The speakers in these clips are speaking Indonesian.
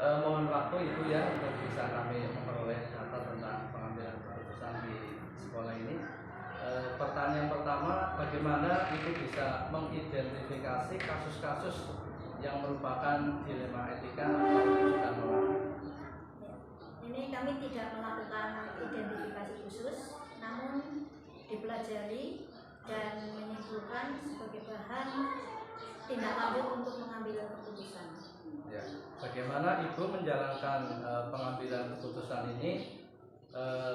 Mohon waktu itu ya untuk bisa kami memperoleh data tentang pengambilan keputusan di sekolah ini. Pertanyaan pertama, bagaimana itu bisa mengidentifikasi kasus-kasus yang merupakan dilema etika atau rujukan moral? Ini kami tidak melakukan identifikasi khusus, namun dipelajari dan menyimpulkan sebagai bahan tindak lanjut untuk mengambil keputusan. Ya, bagaimana Ibu menjalankan pengambilan keputusan ini,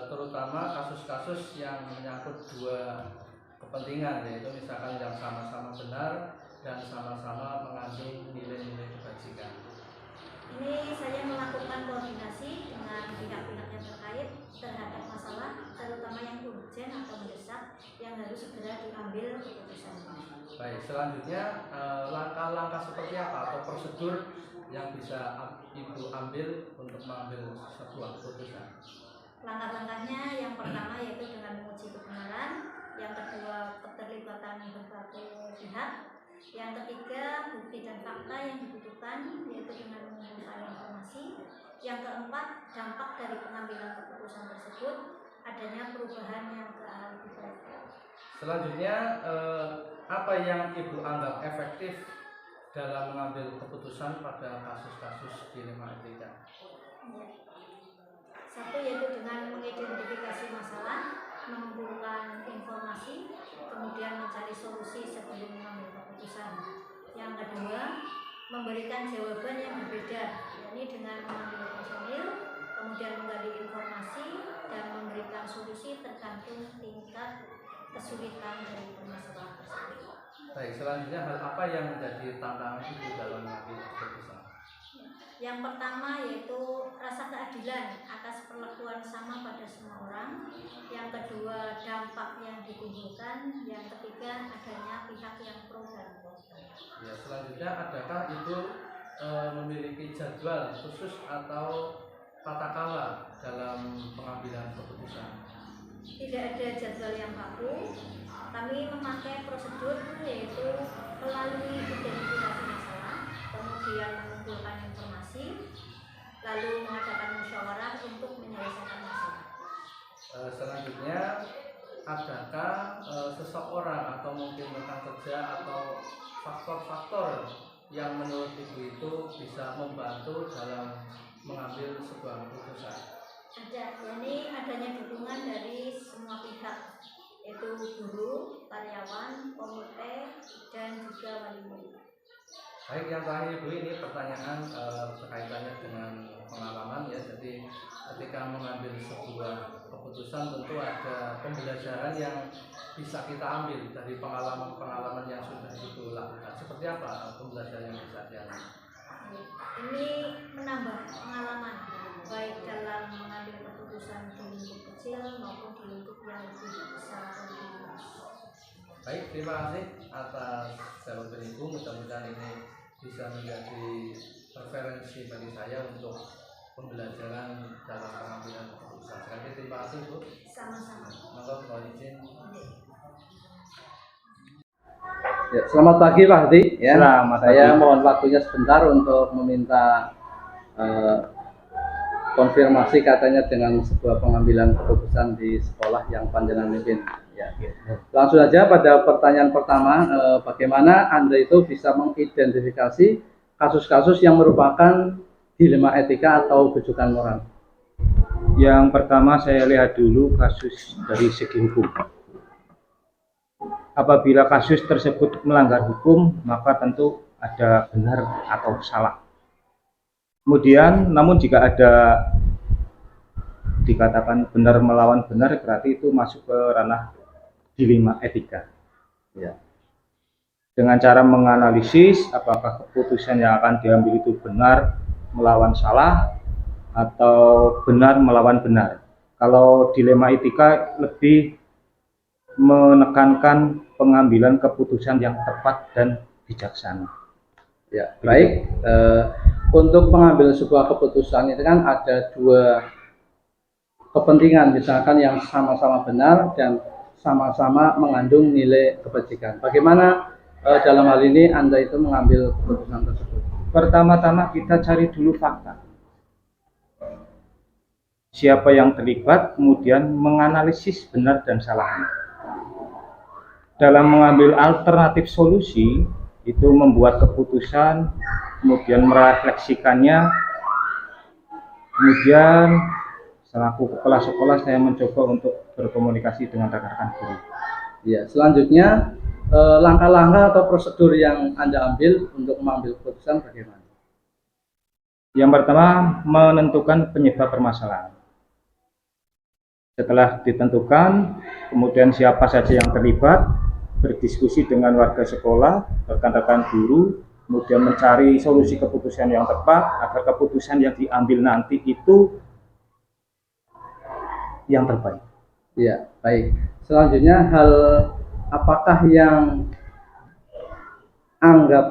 terutama kasus-kasus yang menyangkut dua kepentingan, yaitu misalkan yang sama-sama benar dan sama-sama mengandung nilai-nilai kebajikan. Ini saya melakukan koordinasi dengan pihak-pihak yang terkait terhadap masalah, terutama yang urgen atau mendesak yang harus segera diambil keputusannya. Baik, selanjutnya langkah-langkah seperti apa atau prosedur yang bisa Ibu ambil untuk mengambil sebuah keputusan? Langkah-langkahnya yang pertama yaitu dengan menguji kebenaran, yang kedua keterlibatan berbagai pihak, yang ketiga bukti dan fakta yang dibutuhkan yaitu dengan mengumpulkan informasi, yang keempat dampak dari pengambilan keputusan tersebut, adanya perubahan yang ke arah lebih baik. Selanjutnya apa yang Ibu anggap efektif dalam mengambil keputusan pada kasus-kasus dilema etika? Satu yaitu dengan mengidentifikasi masalah, mengumpulkan informasi, kemudian mencari solusi sebelum mengambil keputusan. Yang kedua, memberikan jawaban yang berbeda, yakni dengan memanggil personil, kemudian menggali informasi dan memberikan solusi tergantung tingkat kesulitan dari permasalahan tersebut. Baik, selanjutnya hal apa yang menjadi tantangan Ibu dalam mengambil keputusan? Yang pertama yaitu rasa keadilan atas perlakuan sama pada semua orang. Yang kedua dampak yang ditimbulkan. Yang ketiga adanya pihak yang pro dan kontra. Ya, selanjutnya adakah Ibu memiliki jadwal khusus atau tata kelola dalam pengambilan keputusan? Tidak ada jadwal yang baku. Kami memakai prosedur yaitu melalui identifikasi masalah, kemudian mengumpulkan informasi, lalu mengadakan musyawarah untuk menyelesaikan masalah. Selanjutnya, adakah seseorang atau mungkin rekan kerja atau faktor-faktor yang menurut Ibu itu bisa membantu dalam mengambil sebuah keputusan? Ada, yakni adanya dukungan dari semua pihak, yaitu guru, karyawan, komite, dan juga wali murid. Baik, yang terakhir Ibu, ini pertanyaan berkaitannya dengan pengalaman ya. Jadi ketika mengambil sebuah keputusan tentu ada pembelajaran yang bisa kita ambil dari pengalaman-pengalaman yang sudah Ibu lakukan. Seperti apa pembelajaran yang bisa diambil? Ini menambah pengalaman baik dalam mengambil keputusan di lingkup kecil maupun di lingkup yang lebih besar atau lebih luas. Baik, terima kasih atas jawaban Ibu. Mudah-mudahan ini bisa menjadi referensi bagi saya untuk pembelajaran dalam pengambilan keputusan. Sekali lagi terima kasih Bu. Sama-sama. Mohon izin. Ya, selamat pagi Pak Hadi. Ya, saya mohon waktunya sebentar untuk meminta konfirmasi katanya dengan sebuah pengambilan keputusan di sekolah yang panjenengan pimpin. Ya. Langsung saja pada pertanyaan pertama, bagaimana Anda itu bisa mengidentifikasi kasus-kasus yang merupakan dilema etika atau rujukan moral? Yang pertama saya lihat dulu kasus dari segi hukum. Apabila kasus tersebut melanggar hukum, maka tentu ada benar atau salah. Kemudian, namun jika ada dikatakan benar melawan benar, berarti itu masuk ke ranah dilema etika. Ya. Dengan cara menganalisis apakah keputusan yang akan diambil itu benar melawan salah atau benar melawan benar. Kalau dilema etika lebih menekankan pengambilan keputusan yang tepat dan bijaksana. Ya, baik. Untuk mengambil sebuah keputusan itu kan ada dua kepentingan, misalkan yang sama-sama benar dan sama-sama mengandung nilai kebajikan. Bagaimana dalam hal ini Anda itu mengambil keputusan tersebut? Pertama-tama kita cari dulu fakta. siapa yang terlibat, kemudian menganalisis benar dan salahnya. Dalam mengambil alternatif solusi, itu membuat keputusan, kemudian merefleksikannya, kemudian selaku kepala sekolah saya mencoba untuk berkomunikasi dengan rekan-rekan guru. Ya, selanjutnya langkah-langkah atau prosedur yang Anda ambil untuk mengambil keputusan bagaimana? Yang pertama, menentukan penyebab permasalahan. Setelah ditentukan, kemudian siapa saja yang terlibat, berdiskusi dengan warga sekolah, rekan-rekan guru, kemudian mencari solusi keputusan yang tepat agar keputusan yang diambil nanti itu yang terbaik. Ya, baik. Selanjutnya, hal apakah yang Anda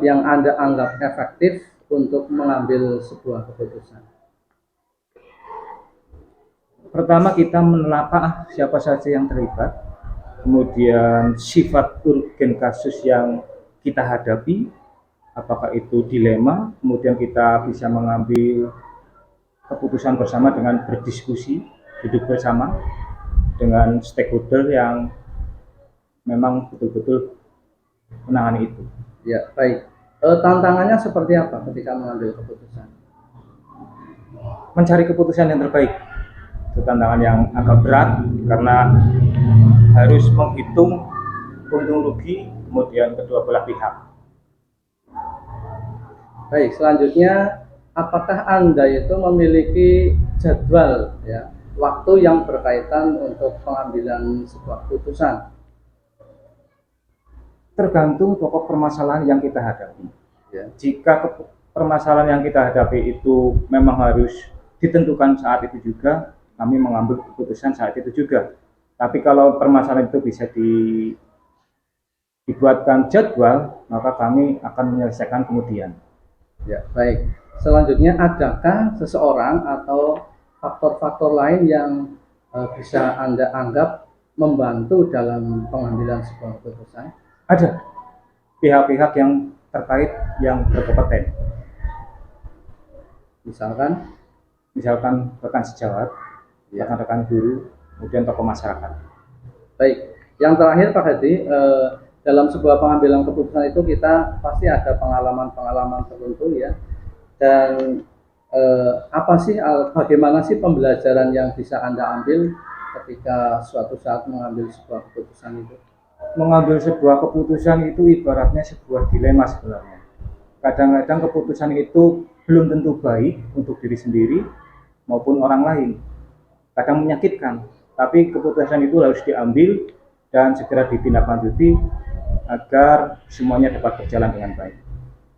anggap efektif untuk mengambil sebuah keputusan? Pertama, kita menelaah siapa saja yang terlibat, kemudian sifat urgen kasus yang kita hadapi, apakah itu dilema, kemudian kita bisa mengambil keputusan bersama dengan berdiskusi, duduk bersama dengan stakeholder yang memang betul-betul menangani itu. Ya, baik. Tantangannya seperti apa ketika mengambil keputusan? Mencari keputusan yang terbaik. Itu tantangan yang agak berat karena harus menghitung untung rugi kemudian kedua belah pihak. Baik, selanjutnya apakah Anda itu memiliki jadwal ya, waktu yang berkaitan untuk pengambilan sebuah keputusan? Tergantung pokok permasalahan yang kita hadapi. Ya. Jika permasalahan yang kita hadapi itu memang harus ditentukan saat itu juga, kami mengambil keputusan saat itu juga. Tapi kalau permasalahan itu bisa dibuatkan jadwal, maka kami akan menyelesaikan kemudian. Ya, baik. Selanjutnya, adakah seseorang atau faktor-faktor lain yang bisa Anda anggap membantu dalam pengambilan sebuah keputusan? Ada pihak-pihak yang terkait yang berkompeten. Misalkan rekan sejawat, rekan-rekan guru, kemudian tokoh masyarakat. Baik, yang terakhir Pak Hadi, dalam sebuah pengambilan keputusan itu kita pasti ada pengalaman-pengalaman tertentu ya. Dan bagaimana sih pembelajaran yang bisa Anda ambil ketika suatu saat mengambil sebuah keputusan itu? Mengambil sebuah keputusan itu ibaratnya sebuah dilema sebenarnya. Kadang-kadang keputusan itu belum tentu baik untuk diri sendiri maupun orang lain. Kadang menyakitkan, tapi keputusan itu harus diambil dan segera ditindaklanjuti agar semuanya dapat berjalan dengan baik.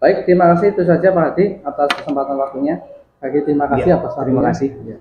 Baik, terima kasih, itu saja Pak Hadi atas kesempatan waktunya. Terima kasih atas terima kasih. Ya.